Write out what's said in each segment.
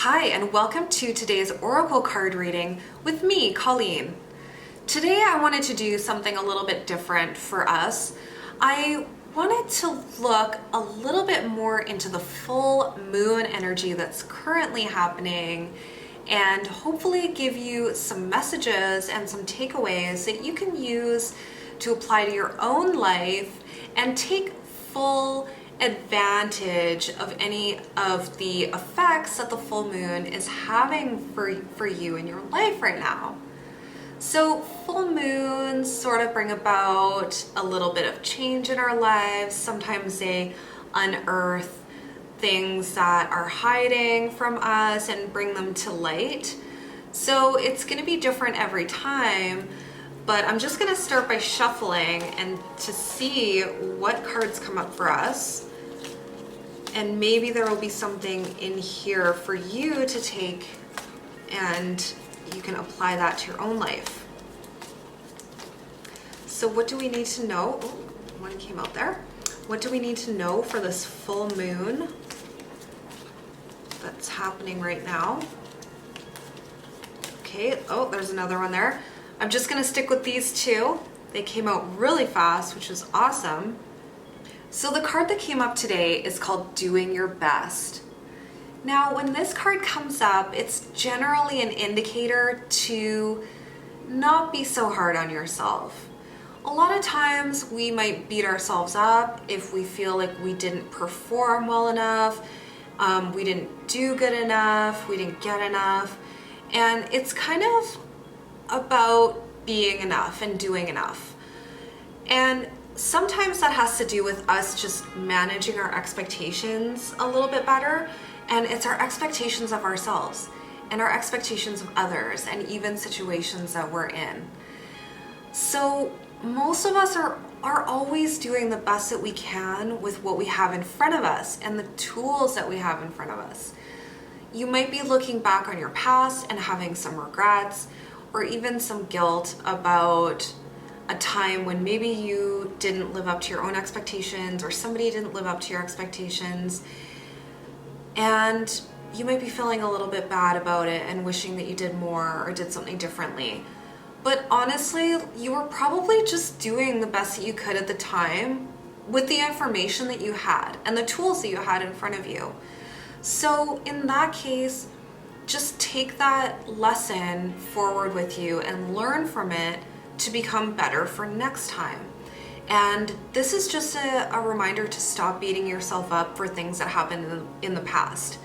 Hi, and welcome to today's Oracle card reading with me, Colleen. Today I wanted to do something a little bit different for us. I wanted to look a little bit more into the full moon energy that's currently happening and hopefully give you some messages and some takeaways that you can use to apply to your own life and take full advantage of any of the effects that the full moon is having for you in your life right now. So full moons sort of bring about a little bit of change in our lives. Sometimes they unearth things that are hiding from us and bring them to light. So it's going to be different every time, but I'm just going to start by shuffling and to see what cards come up for us. And maybe there will be something in here for you to take and you can apply that to your own life. So what do we need to know? Oh, one came out there. What do we need to know for this full moon that's happening right now? Okay, oh, there's another one there. I'm just gonna stick with these two. They came out really fast, which is awesome. So the card that came up today is called Doing Your Best. Now, when this card comes up, it's generally an indicator to not be so hard on yourself. A lot of times we might beat ourselves up if we feel like we didn't perform well enough, we didn't do good enough, we didn't get enough. And it's kind of about being enough and doing enough. And sometimes that has to do with us just managing our expectations a little bit better, and it's our expectations of ourselves and our expectations of others and even situations that we're in. So most of us are always doing the best that we can with what we have in front of us and the tools that we have in front of us. You might be looking back on your past and having some regrets or even some guilt about a time when maybe you didn't live up to your own expectations or somebody didn't live up to your expectations, and you might be feeling a little bit bad about it and wishing that you did more or did something differently. But honestly, you were probably just doing the best that you could at the time with the information that you had and the tools that you had in front of you. So in that case, just take that lesson forward with you and learn from it to become better for next time. And this is just a reminder to stop beating yourself up for things that happened in the past.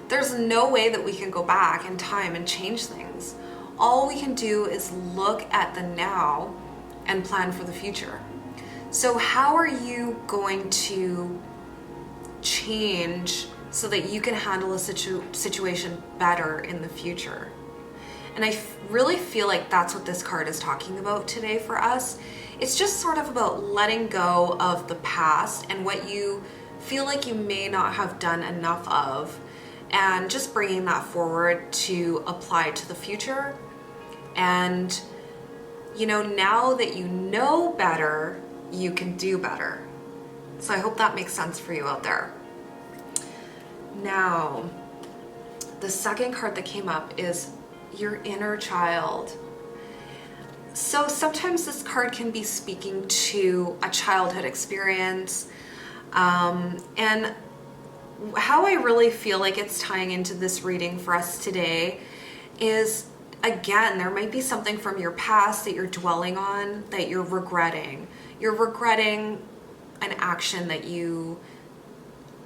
There's no way that we can go back in time and change things. All we can do is look at the now and plan for the future. So how are you going to change so that you can handle a situation better in the future? And I really feel like that's what this card is talking about today for us. It's just sort of about letting go of the past and what you feel like you may not have done enough of, and just bringing that forward to apply to the future. And, now that you know better, you can do better. So I hope that makes sense for you out there. Now, the second card that came up is your inner child. So sometimes this card can be speaking to a childhood experience, and how I really feel like it's tying into this reading for us today is, again, there might be something from your past that you're dwelling on, that you're regretting. You're regretting an action that you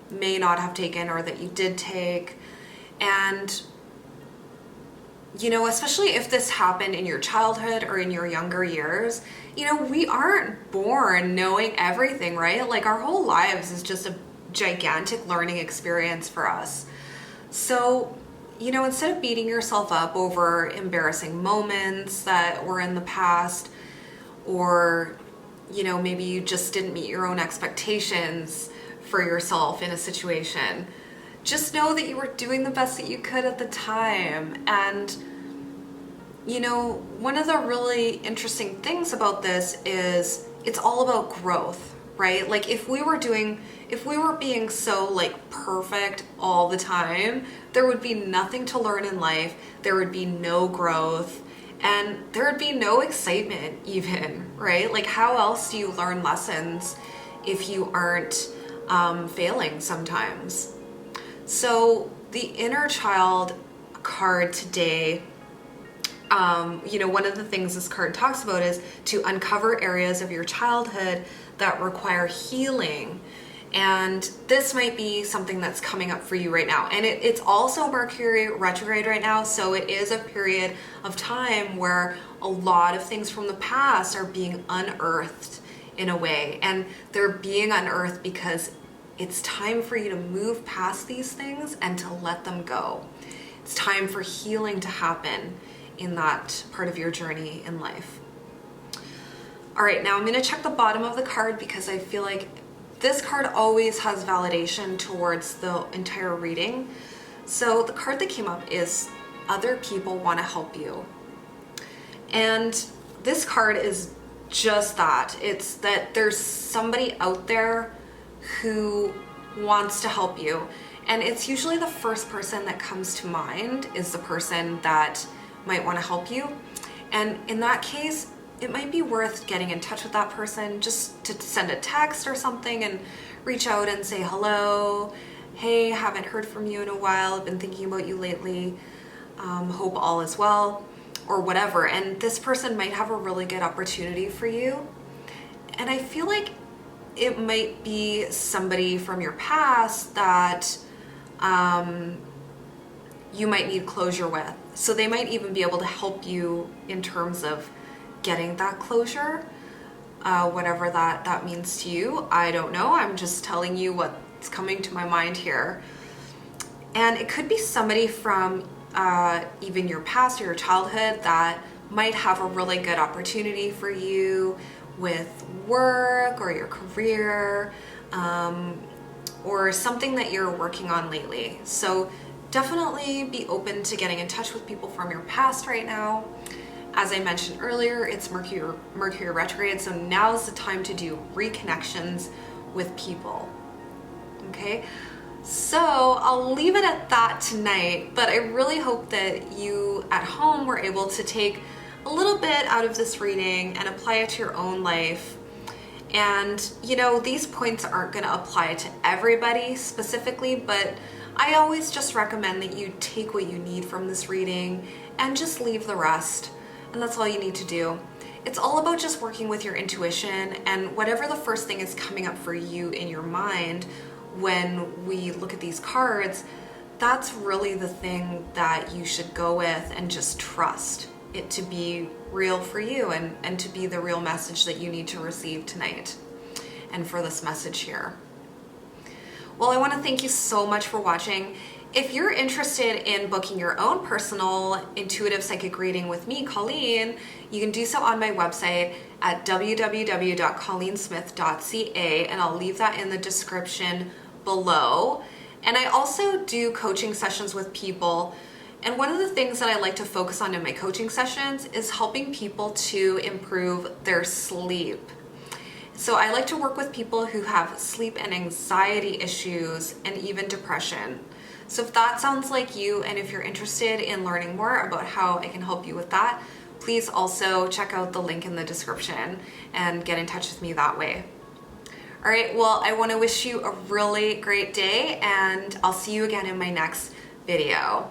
may not have taken or that you did take. And especially if this happened in your childhood or in your younger years, we aren't born knowing everything, right? Like our whole lives is just a gigantic learning experience for us. So, instead of beating yourself up over embarrassing moments that were in the past, or, maybe you just didn't meet your own expectations for yourself in a situation, just know that you were doing the best that you could at the time. And, one of the really interesting things about this is it's all about growth, right? Like if we were being so like perfect all the time, there would be nothing to learn in life. There would be no growth, and there would be no excitement even, right? Like how else do you learn lessons if you aren't failing sometimes? So the inner child card today, one of the things this card talks about is to uncover areas of your childhood that require healing. And this might be something that's coming up for you right now. And it's also Mercury retrograde right now. So it is a period of time where a lot of things from the past are being unearthed in a way. And they're being unearthed because it's time for you to move past these things and to let them go. It's time for healing to happen in that part of your journey in life. All right, now I'm going to check the bottom of the card because I feel like this card always has validation towards the entire reading. So the card that came up is other people want to help you. And this card is just that. It's that there's somebody out there who wants to help you. And it's usually the first person that comes to mind is the person that might want to help you. And in that case, it might be worth getting in touch with that person, just to send a text or something and reach out and say hello. Hey, haven't heard from you in a while. I've been thinking about you lately. Hope all is well, or whatever. And this person might have a really good opportunity for you. And I feel like it might be somebody from your past that you might need closure with. So they might even be able to help you in terms of getting that closure, whatever that means to you. I don't know. I'm just telling you what's coming to my mind here. And it could be somebody from even your past or your childhood that might have a really good opportunity for you with work or your career, or something that you're working on lately. So definitely be open to getting in touch with people from your past right now. As I mentioned earlier, it's Mercury retrograde, so now's the time to do reconnections with people. Okay, so I'll leave it at that tonight, but I really hope that you at home were able to take a little bit out of this reading and apply it to your own life. And these points aren't going to apply to everybody specifically, but I always just recommend that you take what you need from this reading and just leave the rest. And that's all you need to do. It's all about just working with your intuition, and whatever the first thing is coming up for you in your mind when we look at these cards, that's really the thing that you should go with and just trust it to be real for you and to be the real message that you need to receive tonight and for this message here. Well, I want to thank you so much for watching. If you're interested in booking your own personal intuitive psychic reading with me, Colleen, you can do so on my website at www.colleensmith.ca, and I'll leave that in the description below. And I also do coaching sessions with people. And one of the things that I like to focus on in my coaching sessions is helping people to improve their sleep. So I like to work with people who have sleep and anxiety issues and even depression. So if that sounds like you, and if you're interested in learning more about how I can help you with that, please also check out the link in the description and get in touch with me that way. All right, well, I want to wish you a really great day, and I'll see you again in my next video.